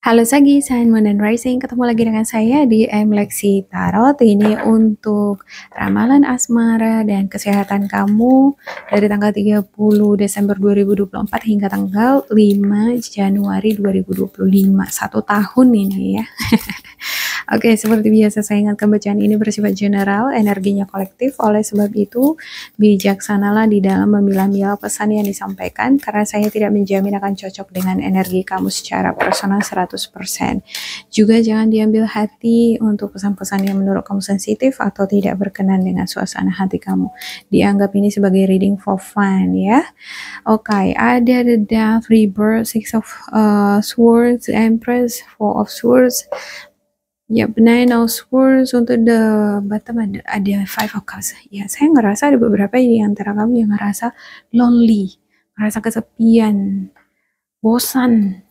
Halo Sagi, Sun, Moon, dan Rising. Ketemu lagi dengan saya di Leksi Tarot. Ini untuk ramalan asmara dan kesehatan kamu dari tanggal 30 Desember 2024 hingga tanggal 5 Januari 2025. 1 tahun ini ya. Oke, seperti biasa saya ingatkan bacaan ini bersifat general, energinya kolektif. Oleh sebab itu, bijaksanalah di dalam memilah-milah pesan yang disampaikan karena saya tidak menjamin akan cocok dengan energi kamu secara personal 100%. Juga jangan diambil hati untuk pesan-pesan yang menurut kamu sensitif atau tidak berkenan dengan suasana hati kamu. Dianggap ini sebagai reading for fun ya. Oke, ada the Death, Rebirth, Six of Swords, Empress, Four of Swords. Ya, Nine of Swords. Untuk the bottom ada Five of Cups. Ya, saya ngerasa ada beberapa di antara kamu yang ngerasa lonely, ngerasa kesepian, bosan.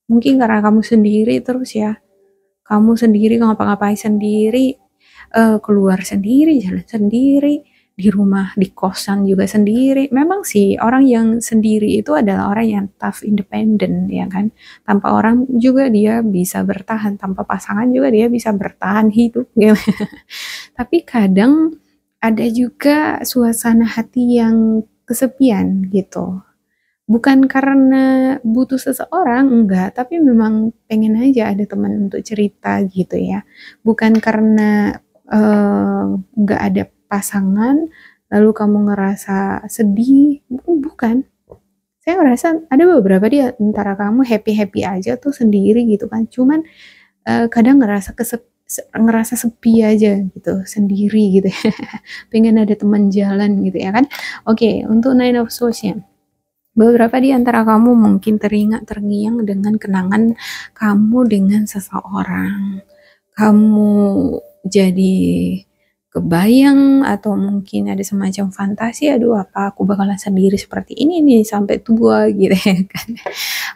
Mungkin karena kamu sendiri terus ya. Kamu sendiri ngapa-ngapain sendiri, keluar sendiri, jalan sendiri, di rumah, di kosan juga sendiri. Memang sih orang yang sendiri itu adalah orang yang tough, independent ya kan. Tanpa orang juga dia bisa bertahan, tanpa pasangan juga dia bisa bertahan hidup gitu. Tapi kadang ada juga suasana hati yang kesepian gitu. Bukan karena butuh seseorang, enggak, tapi memang pengen aja ada teman untuk cerita gitu ya. Bukan karena enggak ada pasangan, lalu kamu ngerasa sedih, bukan. Saya ngerasa ada beberapa di antara kamu happy-happy aja tuh sendiri gitu kan. Cuman kadang ngerasa sepi aja gitu, sendiri gitu ya. Pengen ada teman jalan gitu ya kan. Oke, untuk Nine of Swords-nya. Beberapa di antara kamu mungkin terngiang dengan kenangan kamu dengan seseorang. Kamu jadi kebayang atau mungkin ada semacam fantasi, aduh apa aku bakalan sendiri seperti ini nih sampai tua gitu ya kan.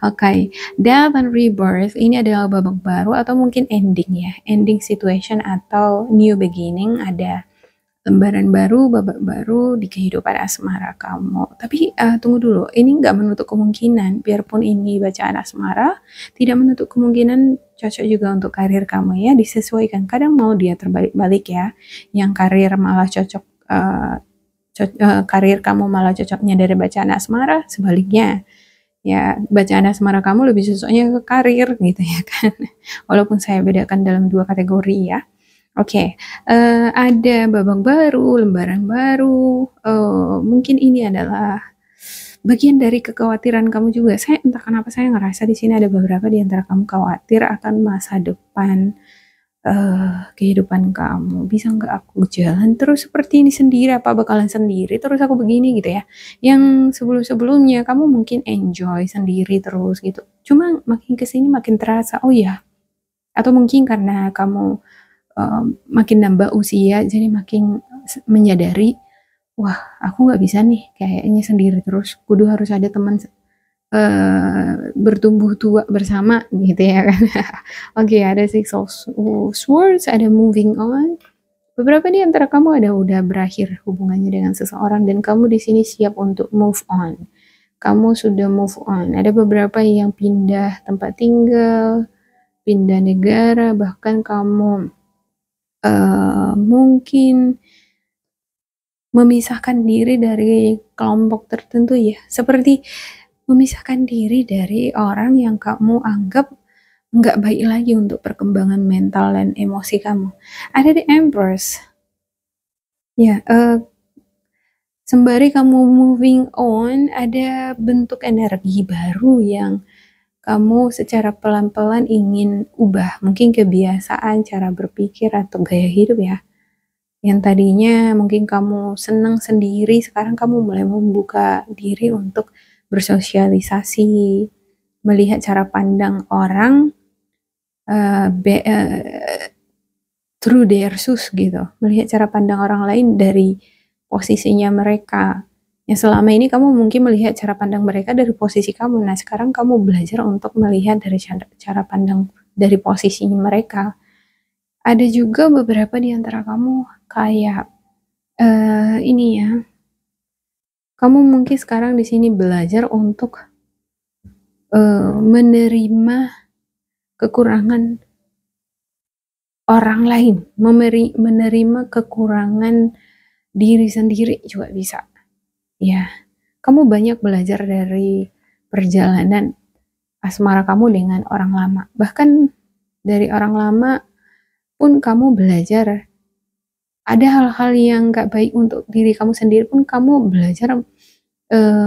Oke, Death and Rebirth ini adalah babak baru atau mungkin ending ya, ending situation atau new beginning, ada lembaran baru, babak baru di kehidupan asmara kamu. Tapi tunggu dulu, ini nggak menutup kemungkinan, biarpun ini bacaan asmara, tidak menutup kemungkinan cocok juga untuk karir kamu ya, disesuaikan. Kadang mau dia terbalik-balik ya, yang karir malah cocok, karir kamu malah cocoknya dari bacaan asmara, sebaliknya. Ya, bacaan asmara kamu lebih cocoknya ke karir gitu ya kan. Walaupun saya bedakan dalam dua kategori ya. Oke, ada babak baru, lembaran baru, mungkin ini adalah bagian dari kekhawatiran kamu juga. Saya entah kenapa saya ngerasa di sini ada beberapa di antara kamu khawatir akan masa depan, kehidupan kamu. Bisa nggak aku jalan terus seperti ini sendiri, apa bakalan sendiri terus aku begini gitu ya. Yang sebelum-sebelumnya kamu mungkin enjoy sendiri terus gitu. Cuma makin ke sini makin terasa, oh ya, atau mungkin karena kamu makin nambah usia jadi makin menyadari, wah aku nggak bisa nih kayaknya sendiri terus, kudu harus ada teman bertumbuh tua bersama gitu ya kan. Oke, ada Six of Swords, ada moving on. Beberapa di antara kamu ada udah berakhir hubungannya dengan seseorang dan kamu di sini siap untuk move on. Kamu sudah move on. Ada beberapa yang pindah tempat tinggal, pindah negara, bahkan kamu mungkin memisahkan diri dari kelompok tertentu ya, seperti memisahkan diri dari orang yang kamu anggap nggak baik lagi untuk perkembangan mental dan emosi kamu. Ada di Empress ya, sembari kamu moving on, ada bentuk energi baru yang kamu secara pelan-pelan ingin ubah, mungkin kebiasaan, cara berpikir, atau gaya hidup ya. Yang tadinya mungkin kamu senang sendiri, sekarang kamu mulai membuka diri untuk bersosialisasi, melihat cara pandang orang through their shoes gitu, melihat cara pandang orang lain dari posisinya mereka. Yang selama ini kamu mungkin melihat cara pandang mereka dari posisi kamu, nah sekarang kamu belajar untuk melihat dari cara pandang dari posisinya mereka. Ada juga beberapa di antara kamu kayak ini ya, kamu mungkin sekarang di sini belajar untuk menerima kekurangan orang lain, menerima kekurangan diri sendiri juga bisa. Ya, kamu banyak belajar dari perjalanan asmara kamu dengan orang lama. Bahkan dari orang lama pun kamu belajar. Ada hal-hal yang gak baik untuk diri kamu sendiri pun kamu belajar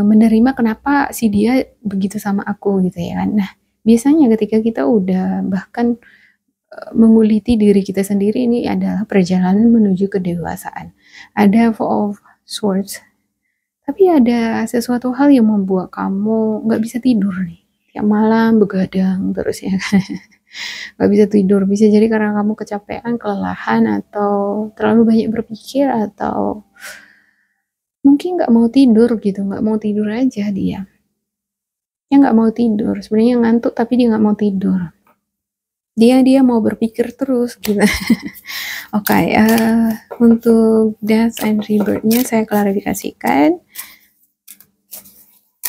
menerima kenapa si dia begitu sama aku gitu ya kan. Nah, biasanya ketika kita udah bahkan menguliti diri kita sendiri, ini adalah perjalanan menuju kedewasaan. Ada Four of Swords. Tapi ada sesuatu hal yang membuat kamu nggak bisa tidur nih. Tiap malam begadang terus ya kan. Nggak bisa tidur. Bisa jadi karena kamu kecapean, kelelahan, atau terlalu banyak berpikir, atau mungkin nggak mau tidur gitu. Nggak mau tidur aja dia. Ya nggak mau tidur. Sebenarnya ngantuk tapi dia nggak mau tidur. Dia mau berpikir terus gitu. Oke, untuk Death and Rebirth-nya saya klarifikasikan.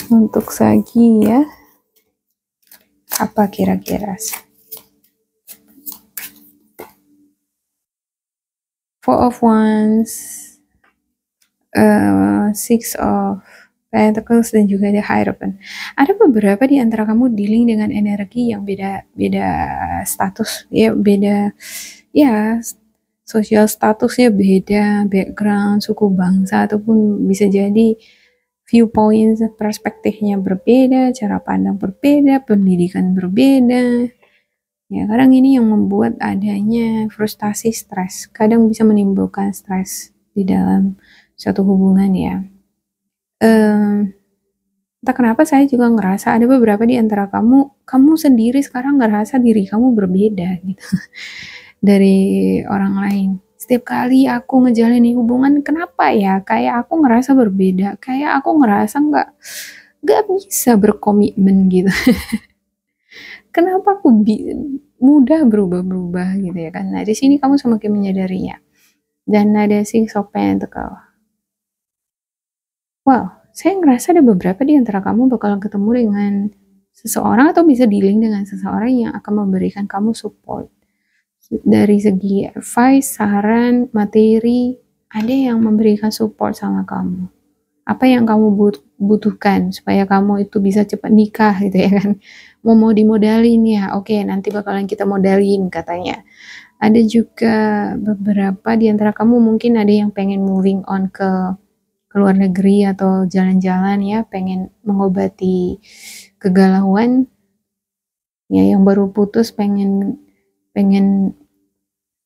Untuk Sagi ya, apa kira-kira? Four of Wands, Six of Pentacles, dan juga ada Hierophant. Ada beberapa di antara kamu dealing dengan energi yang beda status ya, beda ya, sosial statusnya beda, background, suku bangsa, ataupun bisa jadi viewpoint, perspektifnya berbeda, cara pandang berbeda, pendidikan berbeda. Ya, kadang ini yang membuat adanya frustasi, stres. Kadang bisa menimbulkan stres di dalam suatu hubungan ya. Entah kenapa saya juga ngerasa ada beberapa di antara kamu sendiri sekarang ngerasa diri kamu berbeda gitu dari orang lain. Setiap kali aku ngejalanin hubungan, kenapa ya? Kayak aku ngerasa berbeda, kayak aku ngerasa nggak bisa berkomitmen gitu. Kenapa aku mudah berubah-berubah gitu ya kan? Nah, di sini kamu semakin menyadarinya. Dan ada Six of Pentacles. Wow, saya ngerasa ada beberapa di antara kamu bakal ketemu dengan seseorang atau bisa dealing dengan seseorang yang akan memberikan kamu support. Dari segi advice, saran, materi, ada yang memberikan support sama kamu. Apa yang kamu butuhkan supaya kamu itu bisa cepat nikah gitu ya kan. Mau dimodalin ya, oke, nanti bakalan kita modalin katanya. Ada juga beberapa di antara kamu mungkin ada yang pengen moving on ke luar negeri atau jalan-jalan ya, pengen mengobati kegalauan ya, yang baru putus pengen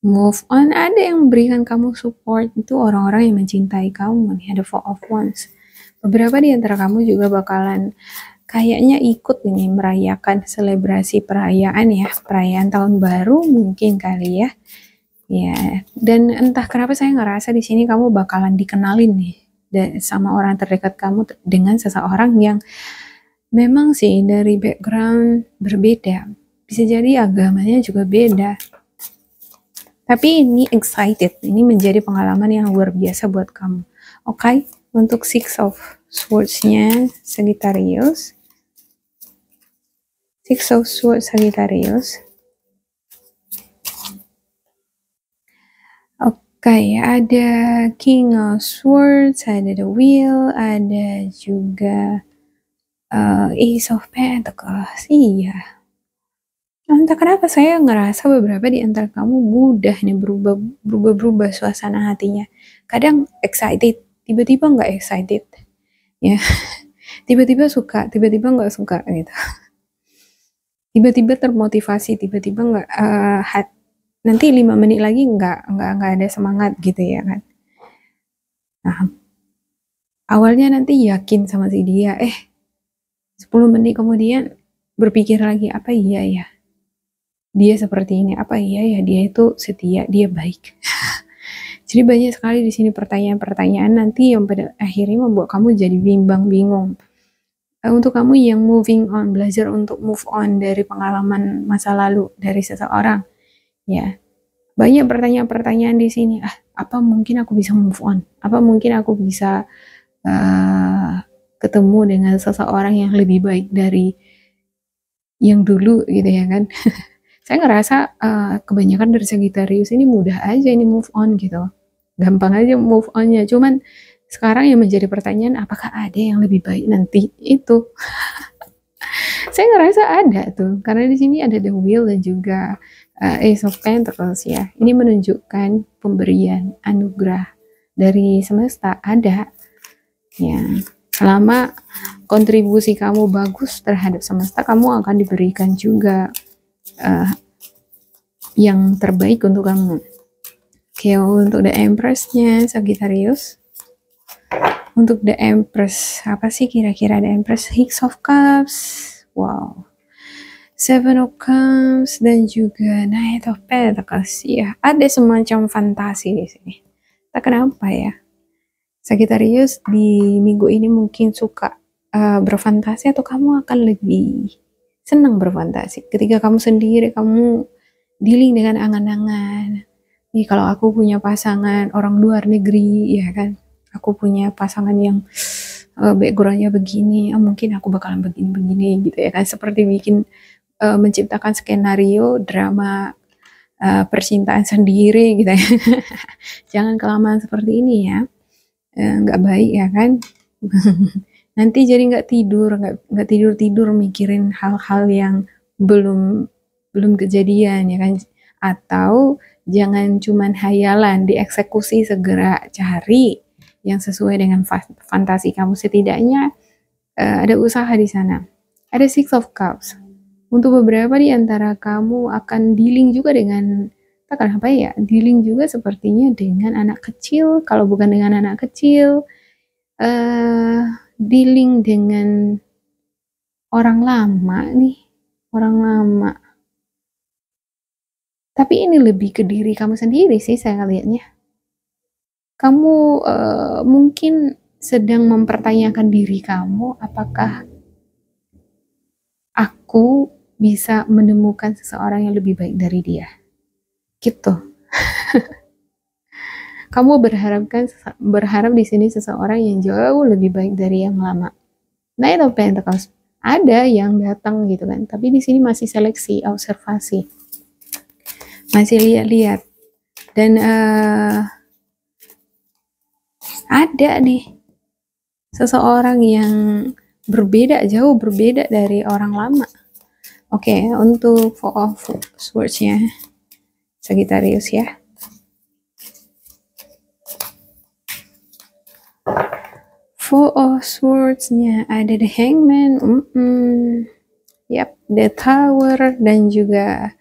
move on. Ada yang memberikan kamu support, itu orang-orang yang mencintai kamu nih. Ada Four of Wands. Beberapa di antara kamu juga bakalan kayaknya ikut ini merayakan selebrasi perayaan ya, perayaan tahun baru mungkin kali ya. Ya, dan entah kenapa saya ngerasa di sini kamu bakalan dikenalin nih sama orang terdekat kamu dengan seseorang yang memang sih dari background berbeda. Bisa jadi agamanya juga beda. Tapi ini excited, ini menjadi pengalaman yang luar biasa buat kamu. Oke, untuk Six of Swords-nya Sagittarius. Six of Swords Sagittarius. Oke, ada King of Swords, ada The Wheel, ada juga Ace of Pentacles. Iya. Entah kenapa saya ngerasa beberapa di antara kamu mudah nih berubah suasana hatinya. Kadang excited, tiba-tiba nggak excited, ya. Tiba-tiba suka, tiba-tiba nggak suka gitu. Tiba-tiba termotivasi, tiba-tiba nggak. Nanti 5 menit lagi nggak ada semangat gitu ya kan. Nah, awalnya nanti yakin sama si dia, 10 menit kemudian berpikir lagi, apa iya ya? Dia seperti ini, apa iya ya dia itu setia, dia baik. Jadi banyak sekali di sini pertanyaan-pertanyaan nanti yang pada akhirnya membuat kamu jadi bimbang, bingung. Untuk kamu yang moving on, belajar untuk move on dari pengalaman masa lalu dari seseorang, ya banyak pertanyaan-pertanyaan di sini. Apa mungkin aku bisa move on? Apa mungkin aku bisa ketemu dengan seseorang yang lebih baik dari yang dulu gitu ya kan? Saya ngerasa kebanyakan dari Sagittarius ini mudah aja ini move on gitu. Gampang aja move onnya. Cuman sekarang yang menjadi pertanyaan, apakah ada yang lebih baik nanti? Itu. Saya ngerasa ada tuh. Karena di sini ada The Wheel dan juga Ace of Pentacles ya. Ini menunjukkan pemberian anugerah dari semesta ada. Ya. Selama kontribusi kamu bagus terhadap semesta, kamu akan diberikan juga yang terbaik untuk kamu. Oke, untuk The Empress-nya Sagittarius. Untuk The Empress, apa sih kira-kira The Empress? Six of Cups. Wow. Seven of Cups dan juga Knight of Pentacles. Ya, ada semacam fantasi di sini. Tak kenapa ya. Sagittarius di minggu ini mungkin suka berfantasi atau kamu akan lebih senang berfantasi. Ketika kamu sendiri, kamu dealing dengan angan-angan. Nih kalau aku punya pasangan orang luar negeri, ya kan. Aku punya pasangan yang backgroundnya begini, mungkin aku bakalan begini-begini gitu ya kan. Seperti bikin menciptakan skenario drama percintaan sendiri gitu ya. Jangan kelamaan seperti ini ya. Nggak baik ya kan. Nanti jadi nggak tidur mikirin hal-hal yang belum kejadian ya kan, atau jangan cuman hayalan, dieksekusi, segera cari yang sesuai dengan fantasi kamu. Setidaknya ada usaha di sana. Ada Six of Cups. Untuk beberapa di antara kamu akan dealing juga dengan, takkan apa ya, dealing juga sepertinya dengan anak kecil. Kalau bukan dengan anak kecil, dealing dengan orang lama nih, orang lama. Tapi ini lebih ke diri kamu sendiri sih saya lihatnya. Kamu mungkin sedang mempertanyakan diri kamu, apakah aku bisa menemukan seseorang yang lebih baik dari dia? Gitu. Kamu berharap di sini seseorang yang jauh lebih baik dari yang lama. Knight of Pentacles. Ada yang datang gitu kan, tapi di sini masih seleksi, observasi. Masih lihat-lihat. Dan ada nih seseorang yang berbeda, jauh berbeda dari orang lama. Oke, untuk Four of Swords-nya Sagittarius ya. Four of Swords-nya ada The Hangman, yap, The Tower, dan juga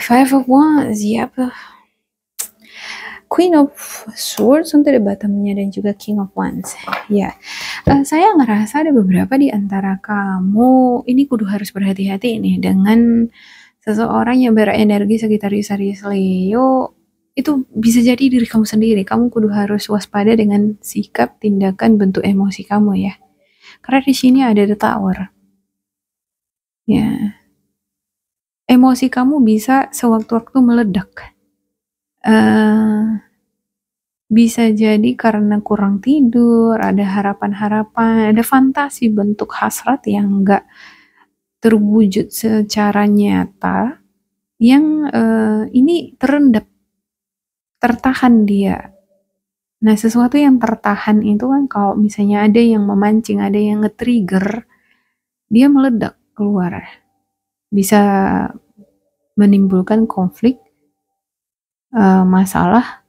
Five of Wands, yap. Queen of Swords untuk the bottom-nya dan juga King of Wands. Ya, saya ngerasa ada beberapa di antara kamu ini kudu harus berhati-hati nih dengan seseorang yang berenergi Sagittarius, Aries, Leo. Itu bisa jadi diri kamu sendiri. Kamu kudu harus waspada dengan sikap, tindakan, bentuk emosi kamu ya. Karena di sini ada The Tower. Ya, emosi kamu bisa sewaktu-waktu meledak. Bisa jadi karena kurang tidur, ada harapan-harapan, ada fantasi bentuk hasrat yang nggak terwujud secara nyata, yang ini terendap, tertahan dia. Nah, sesuatu yang tertahan itu kan kalau misalnya ada yang memancing, ada yang nge-trigger, dia meledak keluar. Bisa menimbulkan konflik, masalah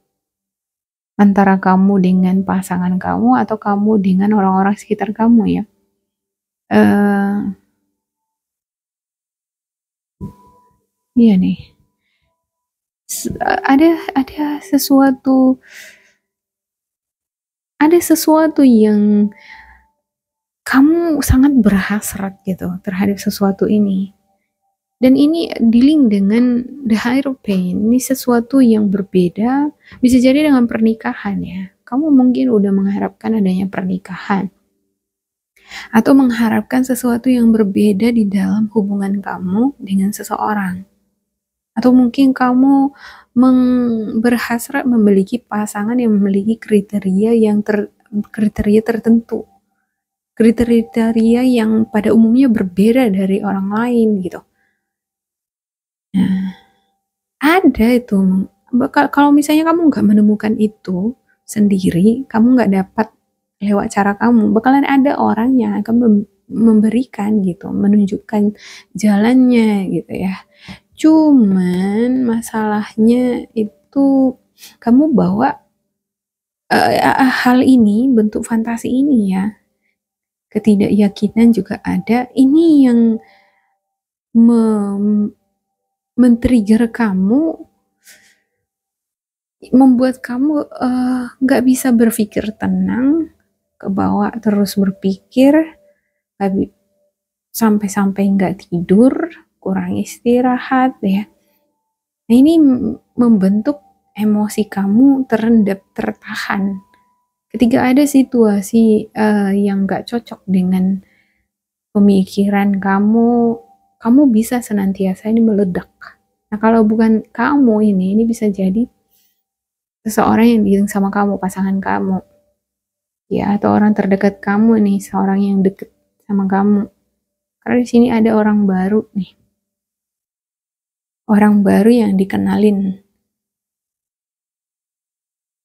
antara kamu dengan pasangan kamu atau kamu dengan orang-orang sekitar kamu ya. Iya nih. Ada sesuatu yang kamu sangat berhasrat gitu terhadap sesuatu ini. Dan ini dealing dengan the Hierophant. Ini sesuatu yang berbeda, bisa jadi dengan pernikahan ya. Kamu mungkin udah mengharapkan adanya pernikahan. Atau mengharapkan sesuatu yang berbeda di dalam hubungan kamu dengan seseorang. Atau mungkin kamu berhasrat memiliki pasangan yang memiliki kriteria tertentu. Kriteria yang pada umumnya berbeda dari orang lain gitu. Nah, ada itu. Kalau misalnya kamu nggak menemukan itu sendiri, kamu nggak dapat lewat cara kamu, bakalan ada orang yang akan memberikan gitu, menunjukkan jalannya gitu ya. Cuman masalahnya itu kamu bawa hal ini, bentuk fantasi ini ya, ketidakyakinan juga ada. Ini yang men-trigger kamu, membuat kamu nggak bisa berpikir tenang, kebawa terus berpikir, sampai-sampai nggak tidur, kurang istirahat ya. Nah ini membentuk emosi kamu terendap, tertahan. Ketika ada situasi yang nggak cocok dengan pemikiran kamu, kamu bisa senantiasa ini meledak. Nah kalau bukan kamu ini bisa jadi seseorang yang dealing sama kamu, pasangan kamu, ya, atau orang terdekat kamu nih, seorang yang deket sama kamu. Karena di sini ada orang baru nih, orang baru yang dikenalin,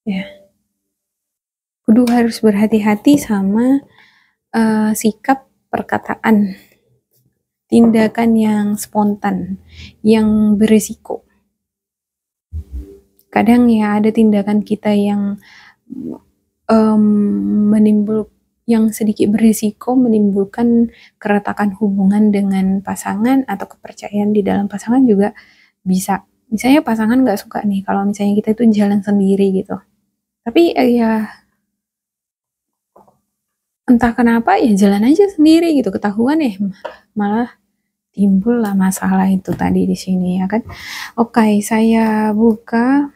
ya. Kudu harus berhati-hati sama sikap, perkataan, tindakan yang spontan, yang berisiko. Kadang ya ada tindakan kita yang yang sedikit berisiko menimbulkan keretakan hubungan dengan pasangan atau kepercayaan di dalam pasangan juga bisa. Misalnya pasangan nggak suka nih kalau misalnya kita itu jalan sendiri gitu. Tapi ya entah kenapa ya jalan aja sendiri gitu, ketahuan ya malah timbul lah masalah itu tadi di sini ya kan. Oke, saya buka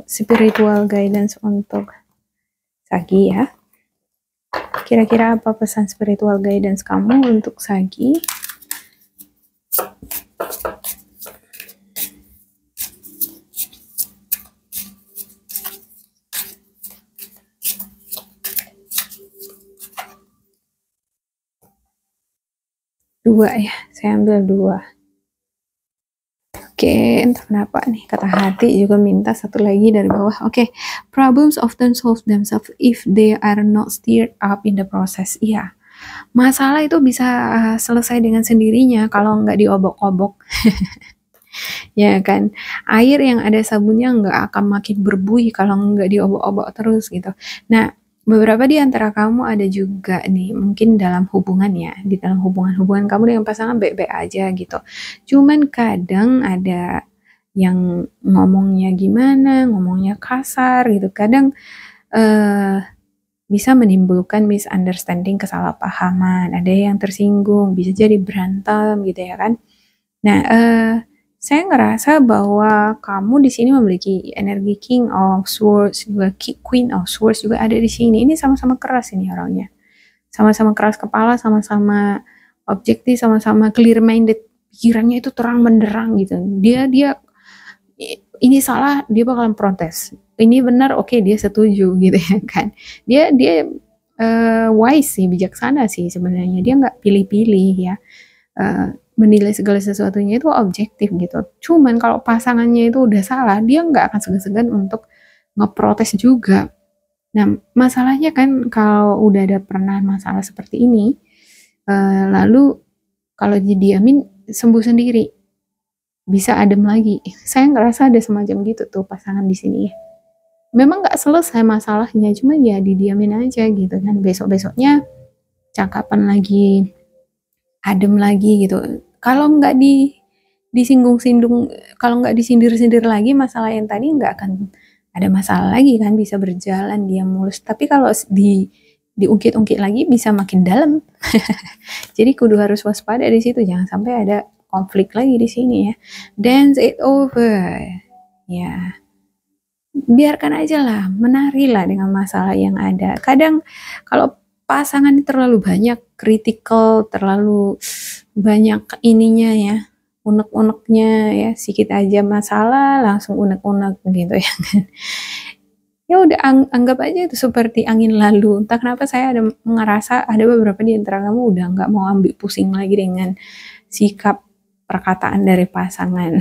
spiritual guidance untuk Sagi ya. Kira-kira apa pesan spiritual guidance kamu untuk Sagi? Dua ya, saya ambil dua. Oke, entah kenapa nih, kata hati juga minta satu lagi dari bawah. Oke, problems often solve themselves if they are not stirred up in the process. Iya, masalah itu bisa selesai dengan sendirinya kalau nggak diobok-obok. Ya kan, air yang ada sabunnya nggak akan makin berbuih kalau nggak diobok-obok terus gitu. Nah, beberapa di antara kamu ada juga nih, mungkin dalam hubungan ya, di dalam hubungan kamu dengan pasangan baik-baik aja gitu. Cuman kadang ada yang ngomongnya gimana, ngomongnya kasar gitu. Kadang bisa menimbulkan misunderstanding, kesalahpahaman. Ada yang tersinggung, bisa jadi berantem gitu ya kan. Nah, saya ngerasa bahwa kamu di sini memiliki energi King of Swords, juga Queen of Swords juga ada di sini. Ini sama-sama keras ini orangnya. Sama-sama keras kepala, sama-sama objektif, sama-sama clear minded. Pikirannya itu terang benderang gitu. Dia ini salah, dia bakalan protes. Ini benar, oke, dia setuju gitu ya kan. Dia wise sih, bijaksana sih sebenarnya. Dia nggak pilih-pilih ya. Menilai segala sesuatunya itu objektif gitu. Cuman kalau pasangannya itu udah salah, dia nggak akan segan-segan untuk ngeprotes juga. Nah, masalahnya kan kalau udah ada pernah masalah seperti ini, lalu kalau didiamin sembuh sendiri, bisa adem lagi. Saya ngerasa ada semacam gitu tuh pasangan di sini ya. Memang nggak selesai masalahnya, cuma ya didiamin aja gitu kan. Besok-besoknya cakapan lagi, adem lagi gitu. Kalau nggak disinggung-singgung, kalau nggak disindir-sindir lagi, masalah yang tadi nggak akan ada masalah lagi kan, bisa berjalan dia mulus. Tapi kalau diungkit-ungkit lagi bisa makin dalam. Jadi kudu harus waspada di situ, jangan sampai ada konflik lagi di sini ya. Dance it over. Ya. Biarkan aja lah, menarilah dengan masalah yang ada. Kadang kalau pasangan terlalu banyak kritikal, terlalu banyak ininya ya, unek-uneknya ya, sedikit aja masalah langsung unek-unek gitu ya kan. Ya udah anggap aja itu seperti angin lalu. Entah kenapa saya ada ngerasa ada beberapa di antara kamu udah nggak mau ambil pusing lagi dengan sikap perkataan dari pasangan.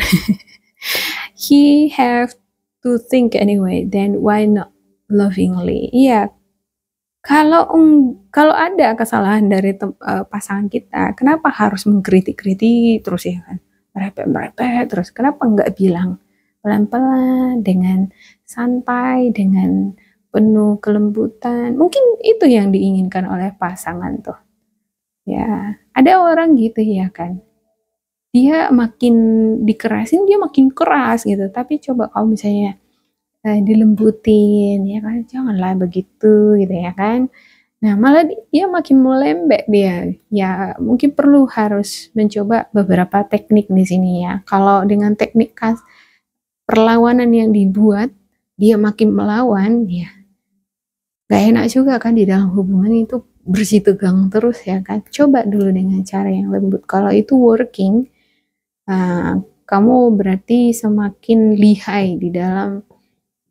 He have to think anyway, then why not lovingly? Iya, kalau ada kesalahan dari pasangan kita, kenapa harus mengkritik-kritik terus ya kan? Merepet-merepet terus. Kenapa nggak bilang pelan-pelan, dengan santai, dengan penuh kelembutan? Mungkin itu yang diinginkan oleh pasangan tuh. Ya, ada orang gitu ya kan. Dia makin dikerasin, dia makin keras gitu. Tapi coba kalau misalnya dilembutin ya kan, janganlah begitu gitu ya kan. Nah, malah dia makin melembek dia. Ya, mungkin perlu harus mencoba beberapa teknik di sini ya. Kalau dengan teknik perlawanan yang dibuat, dia makin melawan, ya gak enak juga kan di dalam hubungan itu bersih tegang terus ya kan. Coba dulu dengan cara yang lembut. Kalau itu working, kamu berarti semakin lihai di dalam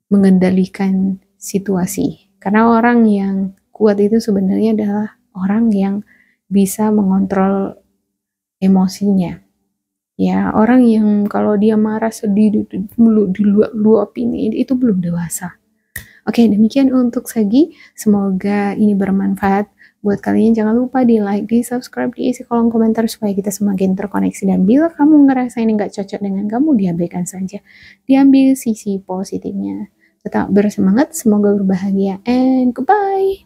mengendalikan situasi. Karena orang yang kuat itu sebenarnya adalah orang yang bisa mengontrol emosinya. Ya, orang yang kalau dia marah sedih dulu diluap-luapin itu belum dewasa. Oke, demikian untuk Sagi. Semoga ini bermanfaat buat kalian. Jangan lupa di like, di subscribe, diisi kolom komentar supaya kita semakin terkoneksi. Dan bila kamu ngerasa ini nggak cocok dengan kamu, diabaikan saja. Diambil sisi positifnya. Tetap bersemangat, semoga berbahagia, and goodbye.